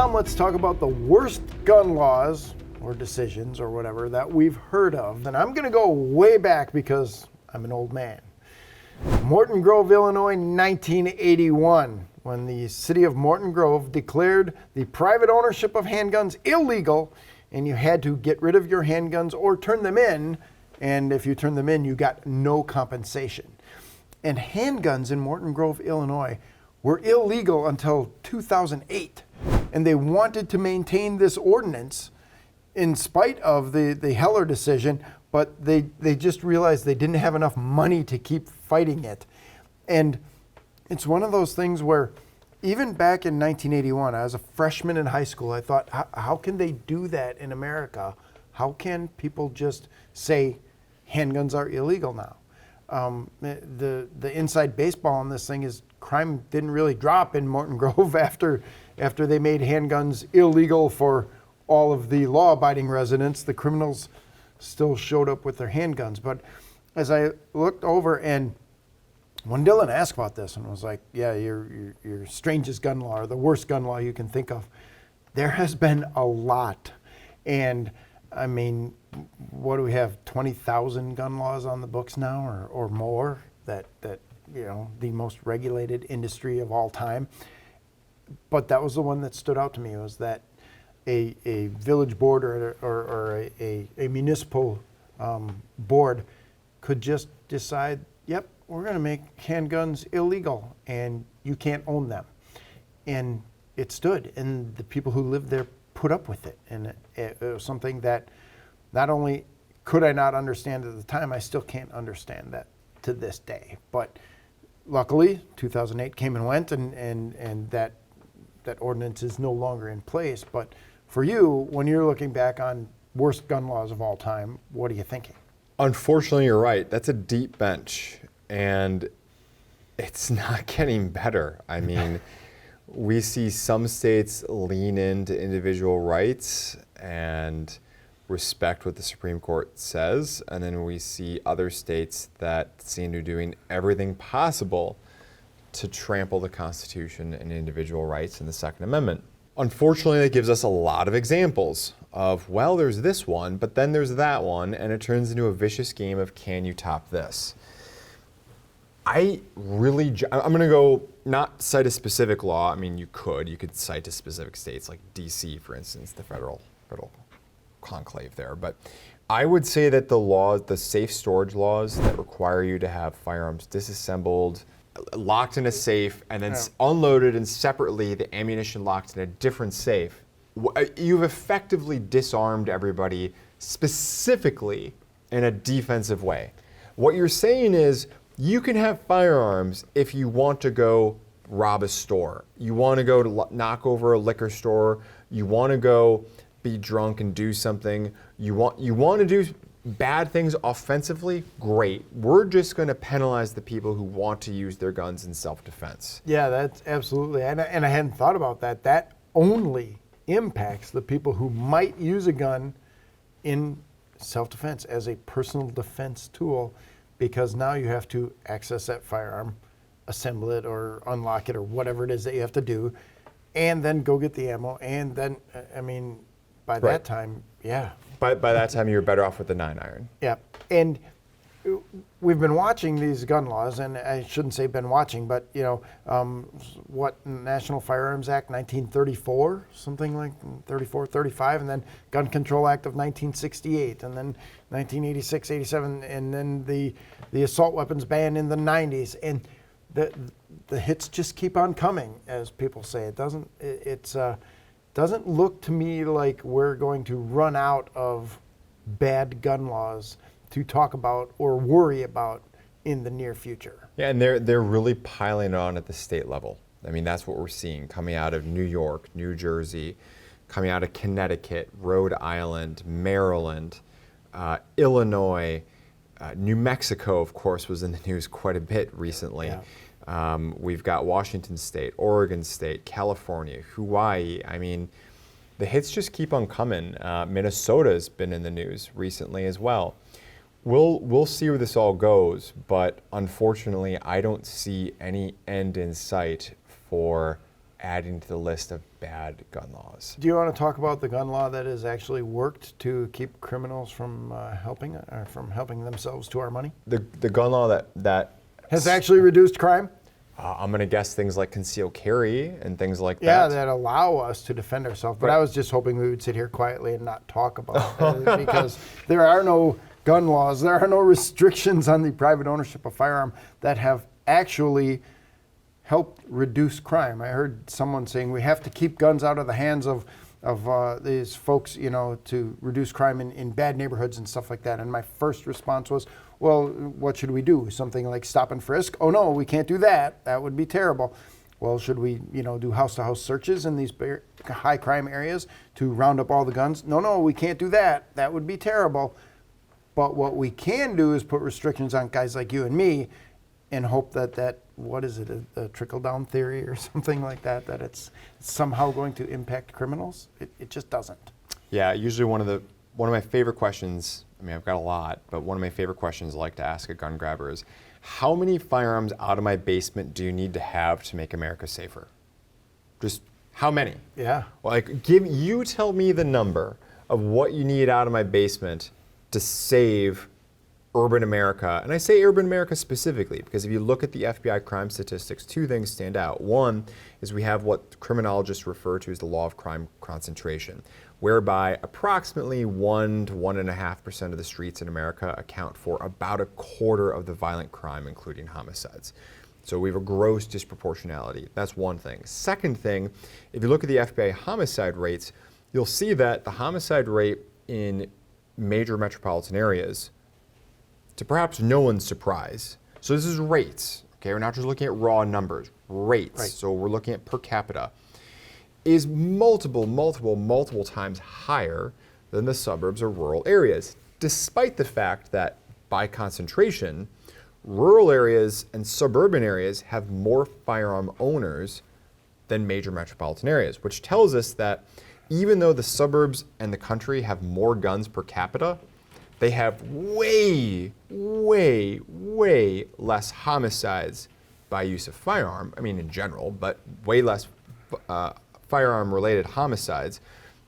Tom, let's talk about the worst gun laws or decisions or whatever that we've heard of. And I'm going to go way back because I'm an old man. Morton Grove, Illinois, 1981, when the city of Morton Grove declared the private ownership of handguns illegal, and you had to get rid of your handguns or turn them in. And if you turned them in, you got no compensation. And handguns in Morton Grove, Illinois, were illegal until 2008. And they wanted to maintain this ordinance in spite of the Heller decision, but they just realized they didn't have enough money to keep fighting it. And it's one of those things where even back in 1981, I was a freshman in high school, I thought, how can they do that in America? How can people just say handguns are illegal now? The inside baseball on this thing is crime didn't really drop in Morton Grove after they made handguns illegal for all of the law-abiding residents. The criminals still showed up with their handguns. But as I looked over, and when Dylan asked about this and was like, yeah, your strangest gun law or the worst gun law you can think of, there has been a lot. And I mean, what do we have, 20,000 gun laws on the books now or more that you know, the most regulated industry of all time. But that was the one that stood out to me, was that a village board or a municipal board could just decide, yep, we're going to make handguns illegal and you can't own them. And it stood, and the people who lived there put up with it. And it was something that not only could I not understand at the time, I still can't understand that to this day. But luckily, 2008 came and went, and that ordinance is no longer in place. But for you, when you're looking back on worst gun laws of all time, what are you thinking? Unfortunately, you're right. That's a deep bench, and it's not getting better. I mean, we see some states lean into individual rights and respect what the Supreme Court says, and then we see other states that seem to be doing everything possible to trample the Constitution and individual rights in the Second Amendment. Unfortunately, that gives us a lot of examples of, well, there's this one, but then there's that one, and it turns into a vicious game of can you top this? I'm going to go not cite a specific law. I mean, you could cite to specific states like DC, for instance, the federal conclave there. But I would say that the safe storage laws that require you to have firearms disassembled, locked in a safe, and then unloaded, and separately the ammunition locked in a different safe, you've effectively disarmed everybody specifically in a defensive way. What you're saying is you can have firearms if you want to go rob a store, you want to go to knock over a liquor store, you want to go be drunk and do something, you want to do bad things offensively, great. We're just going to penalize the people who want to use their guns in self-defense. Yeah, that's absolutely, and I hadn't thought about that. That only impacts the people who might use a gun in self-defense as a personal defense tool, because now you have to access that firearm, assemble it or unlock it or whatever it is that you have to do, and then go get the ammo, and then, I mean, by that time, yeah. By that time, you're better off with the 9-iron. Yeah, and we've been watching these gun laws, and I shouldn't say been watching, but you know, what, National Firearms Act 1934, something like 34, 35, and then Gun Control Act of 1968, and then 1986, 87, and then the assault weapons ban in the 90s, and the hits just keep on coming, as people say. It doesn't look to me like we're going to run out of bad gun laws to talk about or worry about in the near future. Yeah, and they're really piling on at the state level. I mean, that's what we're seeing coming out of New York, New Jersey, coming out of Connecticut, Rhode Island, Maryland, Illinois, New Mexico, of course, was in the news quite a bit recently. Yeah. We've got Washington State, Oregon State, California, Hawaii. I mean, the hits just keep on coming. Minnesota's been in the news recently as well. We'll see where this all goes, but unfortunately, I don't see any end in sight for adding to the list of bad gun laws. Do you want to talk about the gun law that has actually worked to keep criminals from helping themselves to our money? The gun law that Has actually reduced crime? I'm going to guess things like concealed carry and things like Yeah, that. that allow us to defend ourselves. But Right. I was just hoping we would sit here quietly and not talk about it because there are no gun laws, there are no restrictions on the private ownership of firearm that have actually helped reduce crime. I heard someone saying we have to keep guns out of the hands of these folks, to reduce crime in bad neighborhoods and stuff like that. And my first response was, well, what should we do? Something like stop and frisk? Oh no, we can't do that. That would be terrible. Well, should we, do house-to-house searches in these high crime areas to round up all the guns? No, we can't do that. That would be terrible. But what we can do is put restrictions on guys like you and me and hope that what is it, a trickle-down theory or something like that it's somehow going to impact criminals? It just doesn't. Yeah, usually one of my favorite questions, I mean, I've got a lot, but one of my favorite questions I like to ask a gun grabber is, how many firearms out of my basement do you need to have to make America safer? Just how many? Yeah. Like, tell me the number of what you need out of my basement to save urban America. And I say urban America specifically because if you look at the FBI crime statistics, two things stand out. One is we have what criminologists refer to as the law of crime concentration, whereby approximately 1 to 1.5% of the streets in America account for about a quarter of the violent crime, including homicides. So we have a gross disproportionality. That's one thing. Second thing, if you look at the FBI homicide rates, you'll see that the homicide rate in major metropolitan areas, to perhaps no one's surprise. So this is rates, okay? We're not just looking at raw numbers, rates. Right. So we're looking at per capita, is multiple times higher than the suburbs or rural areas, despite the fact that by concentration, rural areas and suburban areas have more firearm owners than major metropolitan areas, which tells us that even though the suburbs and the country have more guns per capita, they have way less homicides by use of firearm. I mean, in general, but way less firearm-related homicides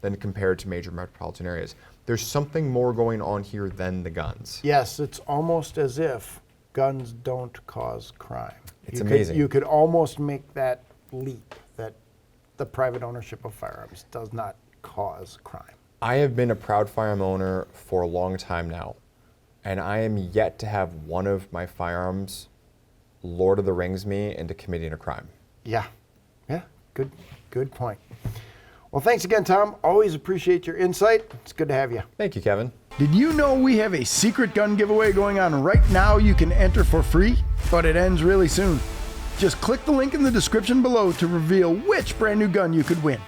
than compared to major metropolitan areas. There's something more going on here than the guns. Yes, it's almost as if guns don't cause crime. It's amazing. You could almost make that leap that the private ownership of firearms does not cause crime. I have been a proud firearm owner for a long time now, and I am yet to have one of my firearms Lord of the Rings me into committing a crime. Yeah, good point. Well, thanks again, Tom. Always appreciate your insight. It's good to have you. Thank you, Kevin. Did you know we have a secret gun giveaway going on right now you can enter for free? But it ends really soon. Just click the link in the description below to reveal which brand new gun you could win.